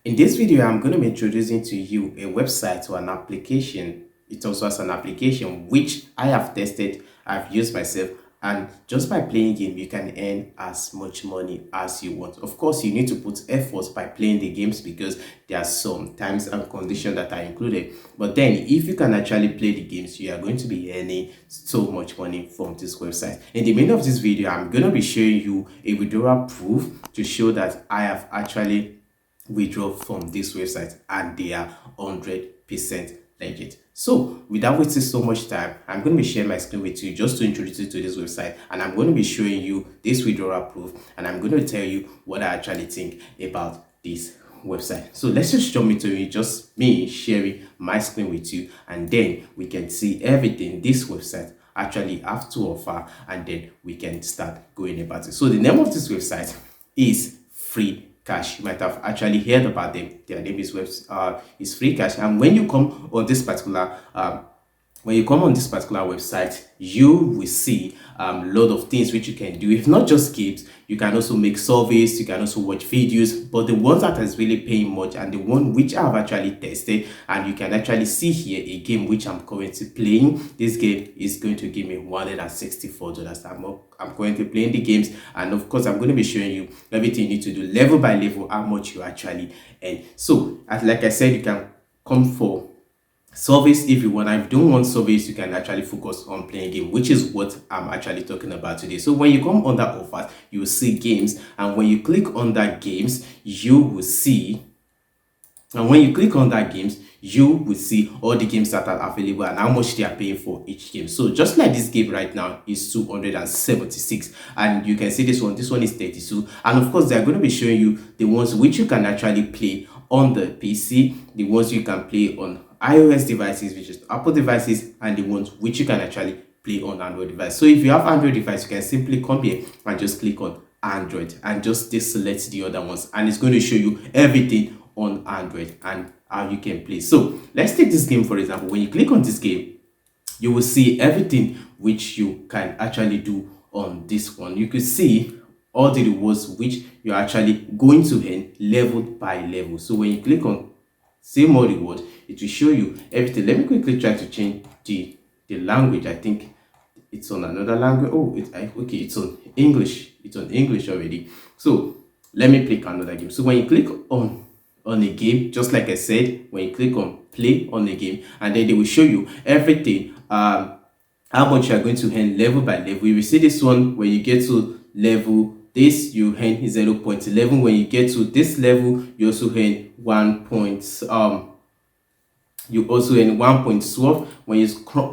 In this video, I'm going to be introducing to you a website or an application. It also has an application which I have tested, I've used myself, and just by playing game, you can earn as much money as you want. Of course, you need to put effort by playing the games because there are some times and conditions that are included. But then, if you can actually play the games, you are going to be earning so much money from this website. In the middle of this video, I'm going to be showing you a withdrawal proof to show that I have actually withdraw from this website and they are 100% legit. So without wasting so much time, I'm going to be sharing my screen with you just to introduce you to this website, and I'm going to be showing you this withdrawal proof, and I'm going to tell you what I actually think about this website. So let's just jump into it, just me sharing my screen with you, and then we can see everything this website actually have to offer, and then we can start going about it. So the name of this website is Free Cash. You might have actually heard about them. Their name is Free Cash. And when you come on this particular website, you will see a lot of things which you can do. If not just games, you can also make surveys, you can also watch videos. But the ones that is really paying much, and the one which I have actually tested, and you can actually see here a game which I'm currently playing. This game is going to give me $164. I'm currently playing the games, and of course I'm going to be showing you everything you need to do level by level, how much you actually earn. So like I said, you can come for service if you want. If you don't want service, you can actually focus on playing game, which is what I'm actually talking about today. So when you come under offers, you will see games, and when you click on that games, you will see and when you click on that games, you will see all the games that are available and how much they are paying for each game. So just like this game right now is 276, and you can see this one is 32, and of course they are going to be showing you the ones which you can actually play on the PC, the ones you can play on iOS devices, which is Apple devices, and the ones which you can actually play on Android device. So if you have Android device, you can simply come here and just click on Android and just deselect the other ones, and it's going to show you everything on Android and how you can play. So let's take this game for example. When you click on this game, you will see everything which you can actually do on this one. You can see all the rewards which you're actually going to earn level by level. So when you click on see more reward, it will show you everything. Let me quickly try to change the language. I think it's on another language. Oh, okay, it's on English. It's on English already. So let me pick another game. So when you click on a game, just like I said, when you click on play on the game, and then they will show you everything, how much you are going to earn level by level. You will see this one when you get to level this, you earn 0.11. When you get to this level, you also earn 1.12.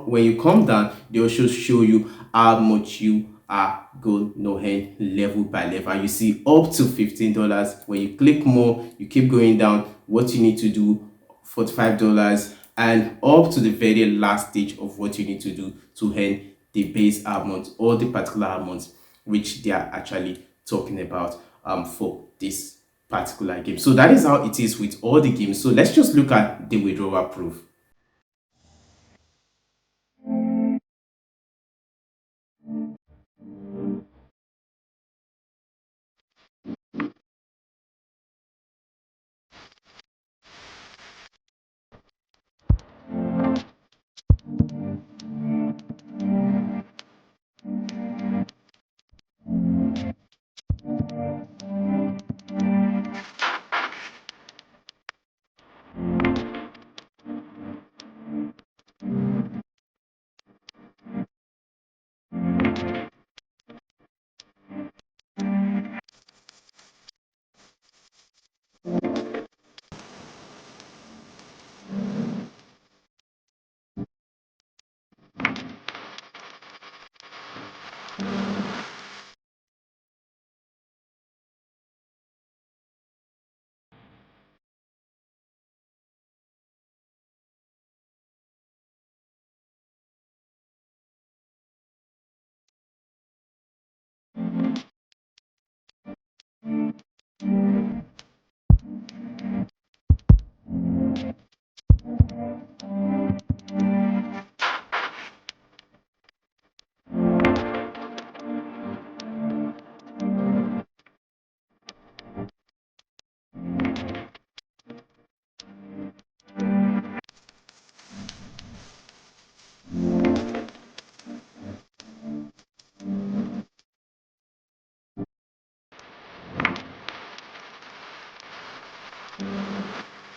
When you come down, they also show you how much you are going to earn level by level, and you see up to $15. When you click more, you keep going down, what you need to do, $45, and up to the very last stage of what you need to do to earn the base amount or the particular amount which they are actually talking about for this particular game. So that is how it is with all the games. So let's just look at the withdrawal proof.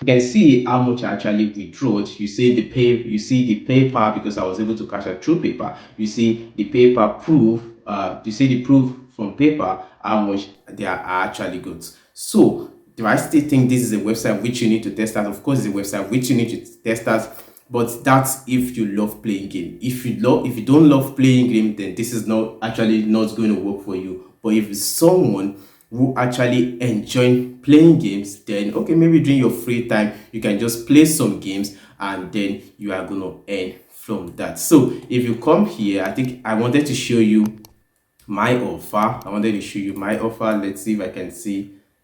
You can see how much I actually withdrew. You see the paper, because I was able to cash out through paper. You see the paper proof. You see the proof from paper how much they are actually good. So do I still think this is a website which you need to test out? Of course, it's a website which you need to test out, but that's if you love playing game. If you don't love playing game, then this is not going to work for you. But if it's someone who actually enjoy playing games, then okay, maybe during your free time you can just play some games and then you are gonna earn from that. So if you come here, I think I wanted to show you my offer. I wanted to show you my offer. Let's see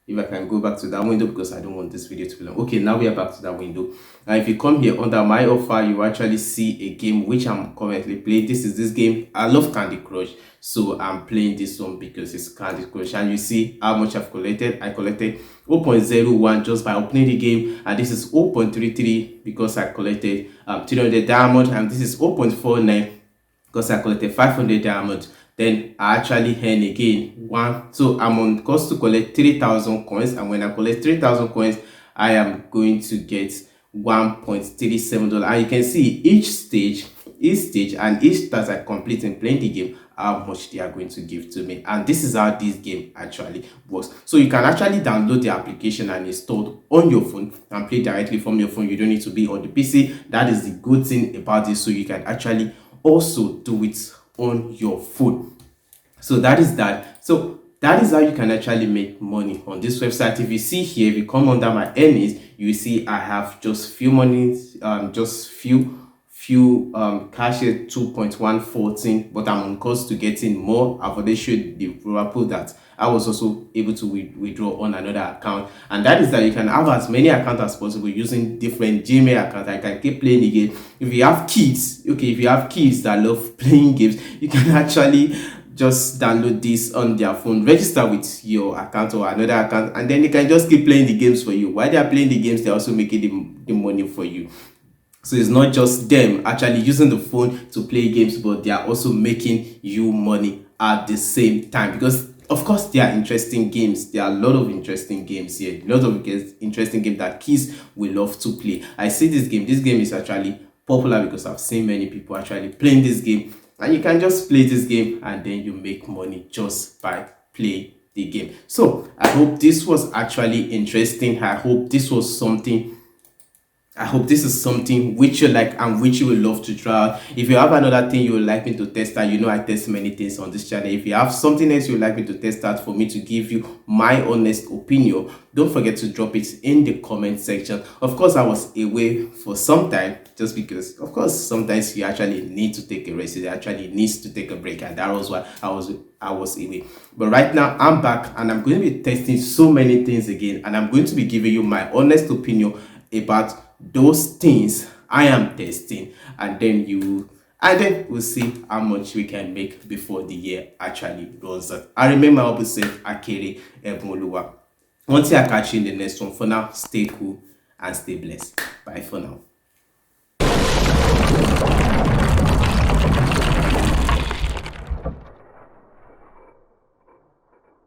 if I can go back to that window, because I don't want this video to be long. Okay, now we are back to that window. Now if you come here under my offer, you actually see a game which I'm currently playing. This game. I love Candy Crush, so I'm playing this one because it's Candy Crush. And you see how much I've collected. I collected 0.01 just by opening the game, and this is 0.33 because I collected 300 diamond, and this is 0.49 because I collected 500 diamond. Then I actually earn again one. So I'm on course to collect 3,000 coins, and when I collect 3,000 coins, I am going to get $1.37. And you can see each stage and each task I complete in playing the game, how much they are going to give to me. And this is how this game actually works. So you can actually download the application and install it on your phone and play directly from your phone. You don't need to be on the PC. That is the good thing about this. So you can actually also do it on your phone. So that is that. So that is how you can actually make money on this website. If you see here, if you come under my earnings, you see I have just few monies, just few cash here, 2.114, but I'm on course to getting more. I've already showed the rapport that I was also able to withdraw on another account, and that is that you can have as many accounts as possible using different Gmail accounts. I can keep playing the game. If you have kids, okay, if you have kids that love playing games, you can actually just download this on their phone, register with your account or another account, and then they can just keep playing the games for you. While they are playing the games, they're also making the money for you. So it's not just them actually using the phone to play games, but they are also making you money at the same time, because of course there are interesting games. There are a lot of interesting games here, a lot of interesting games that kids will love to play. I see this game is actually popular because I've seen many people actually playing this game, and you can just play this game and then you make money just by playing the game. So I hope this was actually interesting. I hope this is something which you like and which you will love to try out. If you have another thing you would like me to test out, I test many things on this channel. If you have something else you would like me to test out for me to give you my honest opinion, don't forget to drop it in the comment section. Of course, I was away for some time just because, of course, sometimes you actually need to take a rest. You actually needs to take a break, and that was why I was away. But right now I'm back, and I'm going to be testing so many things again, and I'm going to be giving you my honest opinion about those things I am testing, and then we'll see how much we can make before the year actually runs out. I remember I always said Akere Eboluwa. Until I catch you in the next one, for now, stay cool and stay blessed. Bye for now.